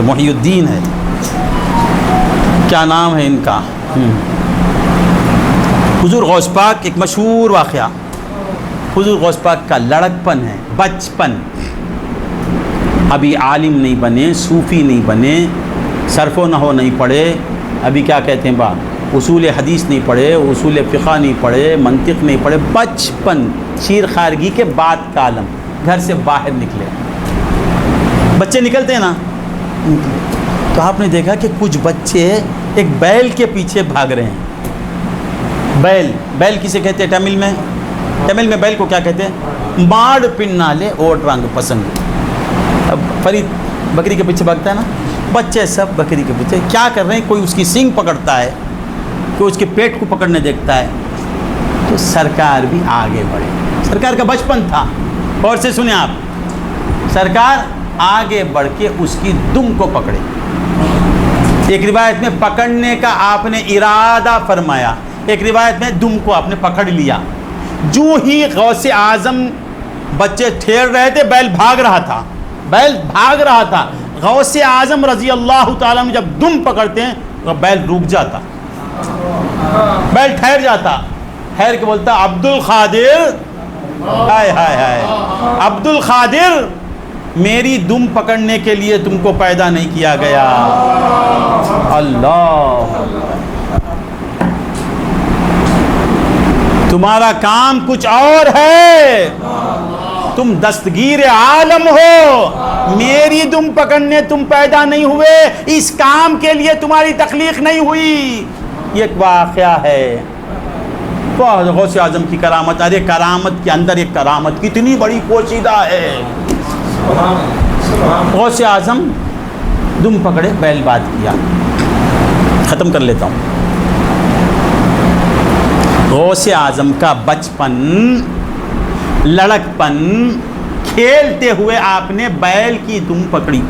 S1: محی الدین ہے, کیا نام ہے ان کا. حضور غوث پاک ایک مشہور واقعہ. حضور غوث پاک کا لڑکپن ہے, بچپن. ابھی عالم نہیں بنے, صوفی نہیں بنے, صرف و نحو نہیں پڑھے. ابھی کیا کہتے ہیں بات, اصول حدیث نہیں پڑھے, اصول فقہ نہیں پڑھے, منطق نہیں پڑھے. بچپن, شیر خارگی کے بعد کا عالم. گھر سے باہر نکلے. بچے نکلتے ہیں نا تو آپ نے دیکھا کہ کچھ بچے ایک بیل کے پیچھے بھاگ رہے ہیں. بیل کسے کہتے ہیں تمل میں؟ تمل میں بیل کو کیا کہتے ہیں؟ ماڑ پنالے اوٹ رنگ پسند. اب فرید بکری کے پیچھے بھاگتا ہے نا, بچے سب بکری کے پیچھے کیا کر رہے ہیں؟ کوئی اس کی سینگ پکڑتا ہے, کوئی اس کے پیٹ کو پکڑنے دیکھتا ہے. تو سرکار بھی آگے بڑھے. سرکار کا بچپن تھا. اور سے سنیں آپ, سرکار آگے بڑھ کے اس کی دم کو پکڑے. ایک روایت میں پکڑنے کا آپ نے ارادہ فرمایا, ایک روایت میں دم کو آپ نے پکڑ لیا. جو ہی غوث اعظم بچے ٹھہر رہے تھے, بیل بھاگ رہا تھا. غوث اعظم رضی اللہ تعالیٰ جب دم پکڑتے ہیں تو بیل رک جاتا, بیل ٹھہر جاتا. ٹھہر کے بولتا عبد القادر, ہائے ہائے ہائے عبد القادر, میری دم پکڑنے کے لیے تم کو پیدا نہیں کیا گیا. اللہ, تمہارا کام کچھ اور ہے. تم دستگیر عالم ہو, میری دم پکڑنے تم پیدا نہیں ہوئے, اس کام کے لیے تمہاری تخلیق نہیں ہوئی. یہ ایک واقعہ ہے. غوث اعظم کی کرامت. ارے کرامت کے اندر ایک کرامت کتنی بڑی پوشیدہ ہے. غوث اعظم دم پکڑے بیل باد کیا. ختم کر لیتا ہوں. غوث اعظم کا بچپن، لڑکپن، کھیلتے ہوئے آپ نے بیل کی دم پکڑی.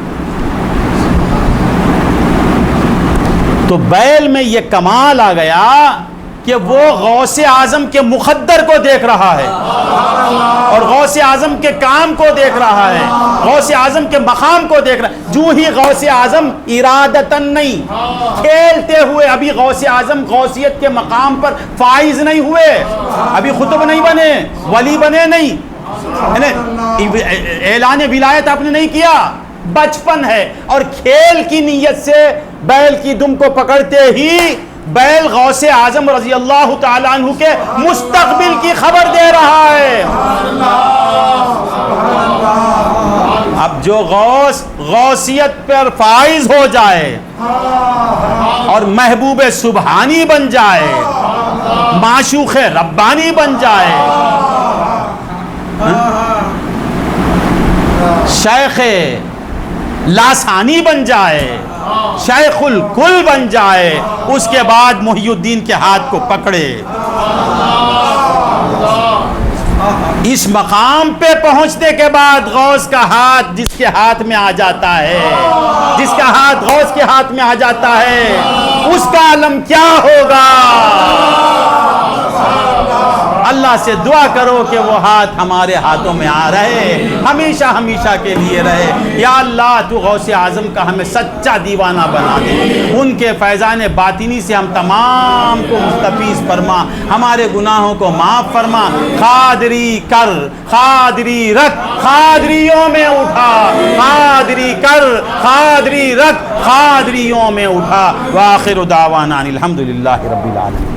S1: تو بیل میں یہ کمال آ گیا کہ وہ غوث اعظم کے مقدر کو دیکھ رہا ہے اور غوث اعظم کے کام کو دیکھ رہا ہے، غوث اعظم کے مقام کو دیکھ رہا ہے. جو ہی غوث اعظم ارادتاً نہیں، کھیلتے ہوئے، ابھی غوث اعظم غوثیت کے مقام پر فائز نہیں ہوئے، ابھی خطب نہیں بنے، ولی بنے نہیں، اعلان ولایت آپ نے نہیں کیا، بچپن ہے. اور کھیل کی نیت سے بیل کی دم کو پکڑتے ہی بیل غوث اعظم رضی اللہ تعالیٰ عنہ کے مستقبل کی خبر دے رہا ہے. اب جو غوثیت پر فائز ہو جائے اور محبوب سبحانی بن جائے، معشوق ربانی بن جائے، شیخ لاسانی بن جائے، شیخ الکل بن جائے، اس کے بعد محی الدین کے ہاتھ کو پکڑے. اس مقام پہ پہنچنے کے بعد غوث کا ہاتھ جس کے ہاتھ میں آ جاتا ہے، جس کا ہاتھ غوث کے ہاتھ میں آ جاتا ہے، اس کا عالم کیا ہوگا؟ اللہ سے دعا کرو کہ وہ ہاتھ ہمارے ہاتھوں میں آ رہے، ہمیشہ ہمیشہ کے لیے رہے. یا اللہ تو غوث اعظم کا ہمیں سچا دیوانہ بنا دے، ان کے فیضان باطنی سے ہم تمام کو مستفیض فرما، ہمارے گناہوں کو معاف فرما. قادری کر، قادری رکھ، قادریوں میں اٹھا، قادری کر، قادری رکھ، قادریوں میں اٹھا. وآخر دعوانا الحمدللہ رب العالمین.